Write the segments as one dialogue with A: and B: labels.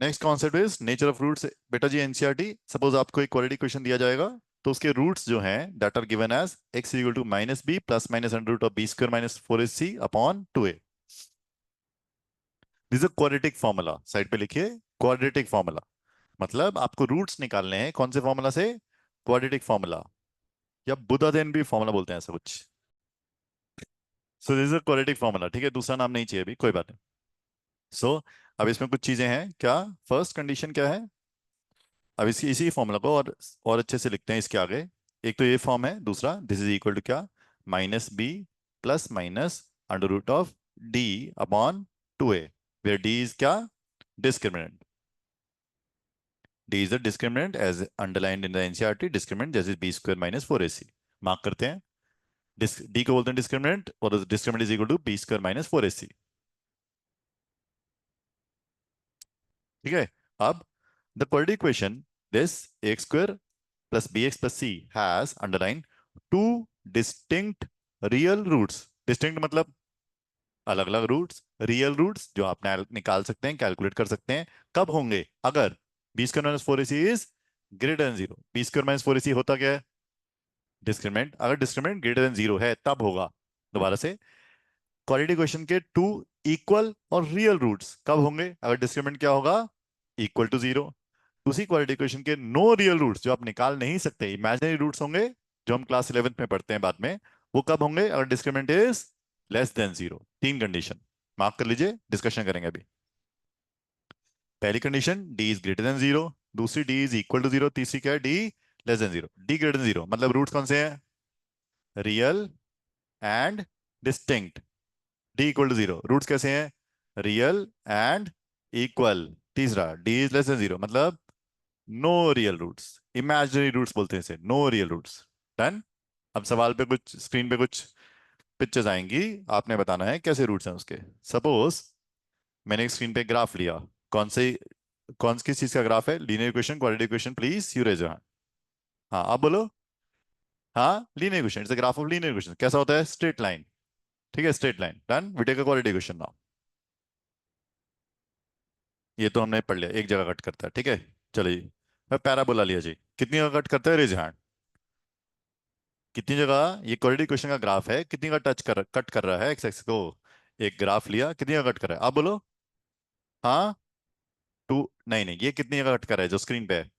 A: Next concept is nature of roots. बेटा जी NCERT, suppose आपको एक क्वाड्रेटिक क्वेश्चन दिया जाएगा, तो उसके रूट्स जो हैं that are given as x equal to minus b plus minus under root of b square minus four s c upon two a. This is quadratic formula, side पे लिखिए quadratic formula. मतलब आपको roots निकालने हैं कौन से formula से? Quadratic formula, या बुदादेन भी फॉर्मूला बोलते हैं ऐसा कुछ। So this is quadratic formula, ठीक है, दूसरा नाम नहीं चाहिए अभी, कोई बात नहीं। सो अब इसमें कुछ चीजें हैं क्या। फर्स्ट कंडीशन क्या है? अब इसी इसी फॉर्मूला को और अच्छे से लिखते हैं इसके आगे। एक तो ये फॉर्म है, दूसरा दिस इज इक्वल टू क्या, minus b plus minus under root of d upon two a, where d is क्या, discriminant. D is the discriminant as underlined in the NCERT, discriminant जैसे b square minus four a c. Mark करते हैं, d को बोलते हैं discriminant, और discriminant is equal to b square minus four a c. ठीक है। अब the quadratic equation this x square plus b x plus c has underline two distinct real roots. Distinct मतलब अलग अलग रूट्स, रियल रूट्स जो आप निकाल सकते हैं, कैलकुलेट कर सकते हैं। कब होंगे? अगर b square minus four a c is greater than zero. B square minus four a c होता क्या है? डिस्क्रिमिनेंट। अगर डिस्क्रिमिनेंट ग्रेटर देन जीरो है तब होगा। दोबारा से, क्वाड्रेटिक इक्वेशन के टू इक्वल और रियल रूट्स कब होंगे? अगर डिस्क्रिमिनेंट क्या होगा, इक्वल टू जीरो। उसी क्वाड्रेटिक इक्वेशन के नो रियल रूट्स जो आप निकाल नहीं सकते, इमेजिनरी रूट्स होंगे, जो हम क्लास 11th में पढ़ते हैं बाद में, वो कब होंगे? अगर discriminant is less than zero. तीन कंडीशन मार्क कर लीजिए, डिस्कशन करेंगे अभी। पहली condition d is greater than zero, दूसरी d is equal to zero, तीसरी क्या है, d less than zero. D greater than zero मतलब रूट्स कौन से हैं? Real and distinct. D equal to zero roots कैसे हैं? Real and equal. तीसरा d is less than zero मतलब no real roots, imaginary roots बोलते हैं इसे, नो रियल रूट्स। डन। अब सवाल पे कुछ, स्क्रीन पे कुछ पिक्चर्स आएंगी, आपने बताना है कैसे रूट्स हैं उसके। सपोज मैंने एक स्क्रीन पे ग्राफ लिया, कौन से, कौन किस चीज का ग्राफ है? Linear equation, quadratic equation, please you raise your hand. हाँ आप बोलो। हाँ linear equation, it's a graph of linear equation. कैसा होता है? Straight line. ठीक है, straight line. Done, we take a quadratic equation now. ये तो हमने पढ़ लिया, एक जगह कट करता है, ठीक है। चलिए, मैं पैराबोला लिया जी, कितनी जगह कट करता है? Raise hand. कितनी जगह ये क्वाड्रेटिक इक्वेशन का ग्राफ है, कितनी जगह कट कर रहा है एक्स एक्सिस को? एक ग्राफ लिया, कितनी जगह कट कर रहा है आप बोलो। हाँ, टू, नहीं नहीं, ये कितनी जगह कट कर रहा है जो स्क्रीन पे है?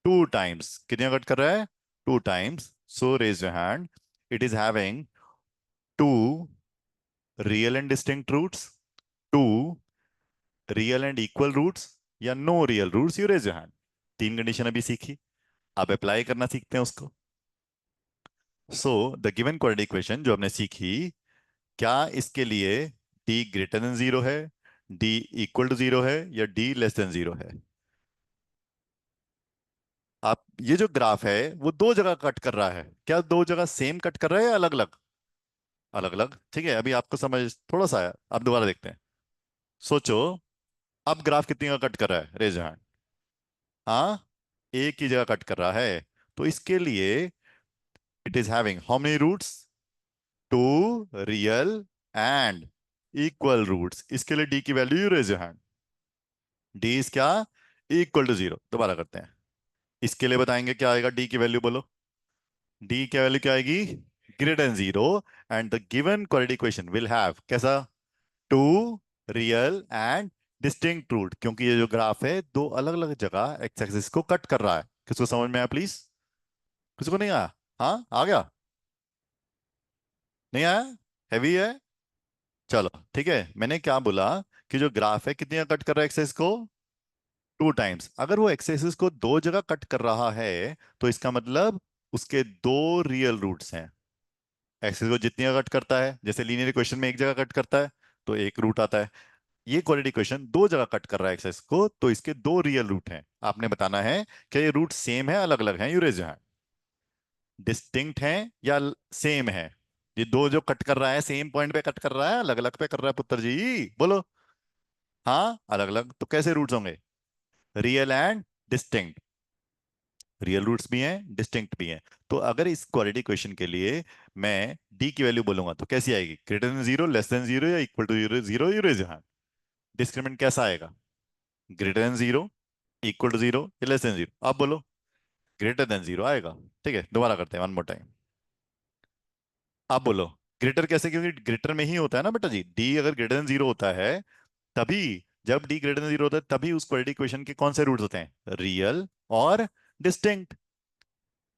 A: Two times. कितनी जगह कट कर रहा है? Two times. So raise your hand, it is having two real and distinct roots, two real and equal roots, या no real roots, you raise your hand. तीन कंडीशन अभी सीखी, अब अप्लाई करना सीखते हैं उसको। So the given quadratic equation जो हमने सीखी, क्या इसके लिए डी ग्रेटर देन जीरो है, डी इक्वल टू जीरो है, या डी लेस देन जीरो है? आप ये जो ग्राफ है वो दो जगह कट कर रहा है, क्या दो जगह सेम कट कर रहा है या अलग अलग? अलग अलग, ठीक है। अभी आपको समझ थोड़ा सा आया, आप दोबारा देखते हैं। सोचो, अब ग्राफ कितनी जगह कट कर रहा है? Raise hand. हाँ, एक ही जगह कट कर रहा है। तो इसके लिए it is having how many roots? Two real and equal roots. इसके लिए डी की value, you raise your hand. D is क्या? Equal to zero. दोबारा करते हैं, इसके लिए बताएंगे क्या आएगा डी की वैल्यू, बोलो। डी की वैल्यू क्या आएगी? Greater than zero. And the given quadratic equation will have कैसा? Two real and distinct root, क्योंकि ये जो ग्राफ है दो अलग अलग जगह एक्स एक्सिस को कट कर रहा है। किसको समझ में आया प्लीज? किसको नहीं आया? हाँ आ गया? नहीं आया? हैवी है? चलो ठीक है। मैंने क्या बोला कि जो ग्राफ है कितनी जगह कट कर रहा है एक्सेस को? Two times. अगर वो एक्सेस को दो जगह कट कर रहा है, तो इसका मतलब उसके दो रियल रूट्स हैं। एक्सेस को जितनी जगह कट करता है, जैसे लीनियर इक्वेशन में एक जगह कट करता है तो एक रूट आता है, ये क्वाड्रेटिक इक्वेशन दो जगह कट कर रहा है एक्सेस को, तो इसके दो रियल रूट हैं। आपने बताना है कि ये रूट सेम है अलग अलग हैं, यूरेज है, डिस्टिंक्ट हैं या सेम है। ये दो जो कट कर रहा है सेम पॉइंट पे कट कर रहा है, अलग अलग पे कर रहा है पुत्र जी, बोलो। हाँ अलग अलग, तो कैसे रूट्स होंगे? Real and distinct. Real roots भी हैं, डिस्टिंक्ट भी हैं। तो अगर इस क्वाड्रेटिक इक्वेशन के लिए मैं डी की वैल्यू बोलूंगा तो कैसी आएगी? Greater than zero, less than zero, या equal to zero, zero you raise. हाँ, डिस्क्रिमिनेंट कैसा आएगा? Greater than zero, equal to zero या लेस देन जीरो? आप बोलो। ग्रेटर देन जीरो आएगा। ठीक है, दोबारा करते हैं, वन मोर टाइम। आप बोलो। ग्रेटर कैसे? क्योंकि ग्रेटर में ही होता है ना बेटा जी, डी अगर ग्रेटर देन जीरो होता है तभी, जब डी ग्रेटर देन जीरो होता है तभी उस क्वाड्रेटिक इक्वेशन के कौन से रूट्स होते हैं? रियल और डिस्टिंक्ट।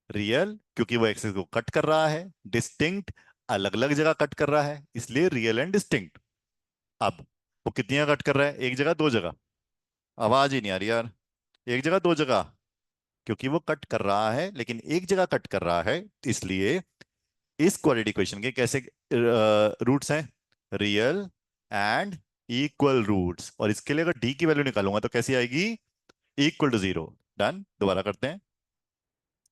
A: रियल क्योंकि वो एक्सिस को कट कर रहा है, डिस्टिंक्ट अलग अलग जगह कट कर रहा है, इसलिए रियल एंड डिस्टिंक्ट। अब वो कितनी जगह कट कर रहा है? एक जगह, दो जगह? आवाज ही नहीं आ रही यार। एक जगह, दो जगह? क्योंकि वो कट कर रहा है लेकिन एक जगह कट कर रहा है, इसलिए इस क्वाड्रेटिक इक्वेशन के कैसे रूट्स हैं? Real and equal roots. और इसके लिए अगर डी की वैल्यू निकालूंगा तो कैसी आएगी? Equal to zero. डन, दोबारा करते हैं।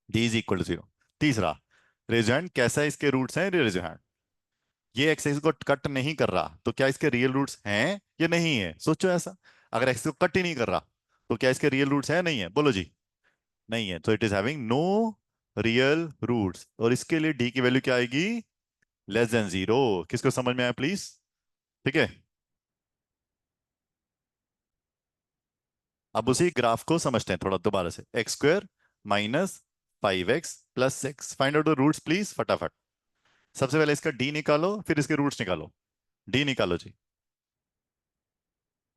A: D is equal to zero. तीसरा, रेज हैंड कैसा है? इसके रूट्स हैं? रेज हैंड ये एक्स एक्सिस को कट नहीं कर रहा, तो क्या इसके रियल रूट्स हैं या नहीं है? सोचो ऐसा। अगर एक्सिस को कट ही नहीं कर रहा तो क्या इसके रियल रूट्स हैं? नहीं है? बोलो जी। नहीं है, तो it is having no real roots. और इसके लिए डी की वैल्यू क्या आएगी? Less than zero. किसको समझ में आया प्लीज? ठीक है। अब उसी ग्राफ को समझते हैं थोड़ा दोबारा से। X square minus 5x plus 6, find out the roots please फटाफट। सबसे पहले इसका डी निकालो, फिर इसके रूट्स निकालो। डी निकालो जी।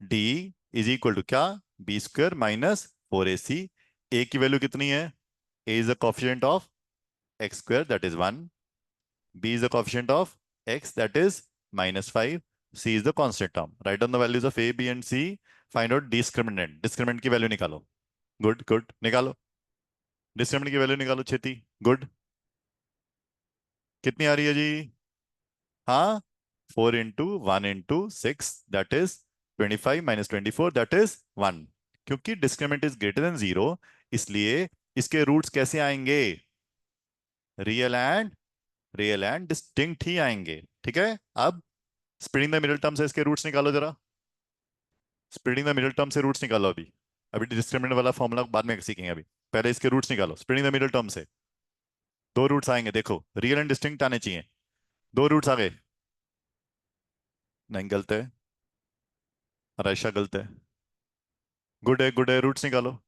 A: डी इज इक्वल टू क्या? B square minus 4ac। A की वैल्यू कितनी है? A is the coefficient of x square that is 1, b is the coefficient of x that is -5, c is the constant term. Write down the values of a b and c, find out discriminant. Discriminant की value निकालो। Good good, निकालो। Discriminant की value निकालो छेती। Good. कितनी आ रही है जी? हाँ, 4 into 1 into 6 that is 25 -24 that is 1। क्योंकि discriminant is greater than zero, इसलिए इसके रूट्स कैसे आएंगे? रियल एंड डिस्टिंक्ट ही आएंगे। ठीक है। अब स्प्लिटिंग द मिडिल टर्म से इसके रूट्स निकालो जरा। स्प्लिटिंग द मिडिल टर्म से रूट्स निकालो अभी। अभी डिस्क्रिमिनेंट वाला फॉर्मूला बाद में सीखेंगे, अभी पहले इसके रूट्स निकालो स्प्लिटिंग द मिडिल टर्म से। दो रूट्स आएंगे, देखो रियल एंड डिस्टिंक्ट आने चाहिए। दो रूट्स आ गए। नहीं, गलत है। रायशा गलत है। गुड है, गुड है, रूट्स निकालो।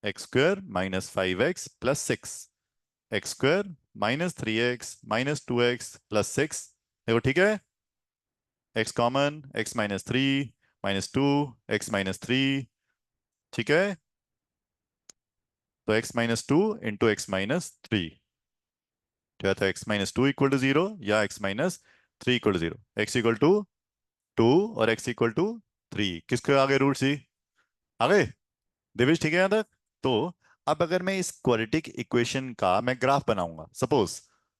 A: X square -5x plus 6, x square -3x -2x plus 6। देखो ठीक है। X common, x-3 -2 x-3। ठीक है, तो x-2 into x-3 क्या था? x-2 इक्वल टू जीरो या x-3 इक्वल टू जीरो? x इक्वल टू 2 और x इक्वल टू 3। किसके आगे रूट सी? आगे दिविज, ठीक है यहाँ तक? तो अब अगर मैं इस क्वाड्रेटिक इक्वेशन का मैं ग्राफ बनाऊंगा, सपोज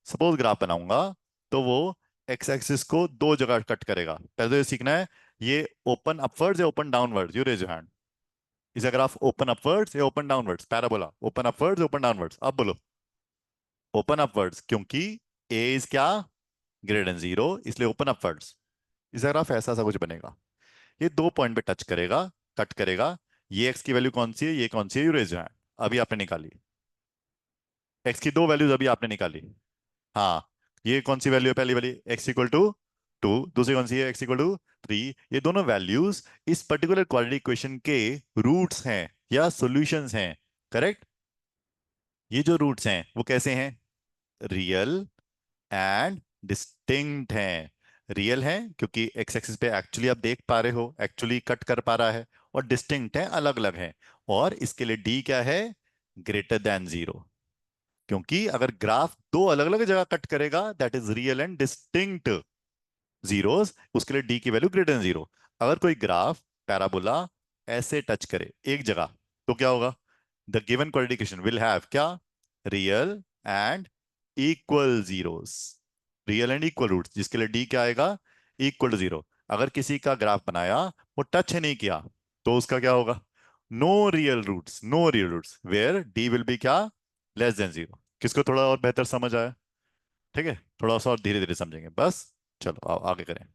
A: सपोज ग्राफ बनाऊंगा, तो वो एक्स एक्सिस को दो जगह कट करेगा। पहले तो ये सीखना है, ये ओपन अपवर्ड्स या open downwards? You raise your hand. Is a graph open upwards या open downwards? Parabola open upwards open downwards? अब बोलो। ओपन अपवर्ड्स, क्योंकि ए इज क्या? ग्रेटर देन जीरो, इसलिए ओपन अपवर्ड्स। इस ग्राफ ऐसा सा कुछ बनेगा। ये दो पॉइंट पे टच करेगा, कट करेगा। ये एक्स की वैल्यू कौन सी है, ये कौन सी है? You raise your hand. अभी आपने निकाली। एक्स की दो वैल्यूज अभी आपने निकाली। हाँ, ये कौन सी वैल्यू है? पहली वाली एक्स इक्वल टू 2, दूसरी कौन सी है? X equal to 3। ये दोनों वैल्यूज इस पर्टिकुलर क्वाड्रेटिक इक्वेशन के रूट्स हैं या सॉल्यूशंस हैं। करेक्ट। ये जो रूट्स हैं वो कैसे हैं? रियल एंड डिस्टिंक्ट हैं। रियल है क्योंकि एक्स एक्सिस पे एक्चुअली आप देख पा रहे हो, एक्चुअली कट कर पा रहा है। और डिस्टिंक्ट है, अलग अलग है। और इसके लिए डी क्या है? Greater than zero. क्योंकि अगर ग्राफ दो अलग अलग जगह कट करेगा that is real and distinct zeros, उसके लिए डी की वैल्यू ग्रेटर देन जीरो। अगर कोई ग्राफ पैराबोला ऐसे टच करे एक जगह, तो क्या होगा? The given quadratic will have क्या? Real and equal zeros. Real and equal roots, जिसके लिए डी क्या आएगा? Equal to zero. अगर किसी का ग्राफ बनाया, वो टच नहीं किया, तो उसका क्या होगा? No real roots, no real roots, where d will be क्या? Less than zero. किसको थोड़ा और बेहतर समझ आया? ठीक है, थोड़ा सा और धीरे धीरे समझेंगे बस। चलो आओ आगे करें।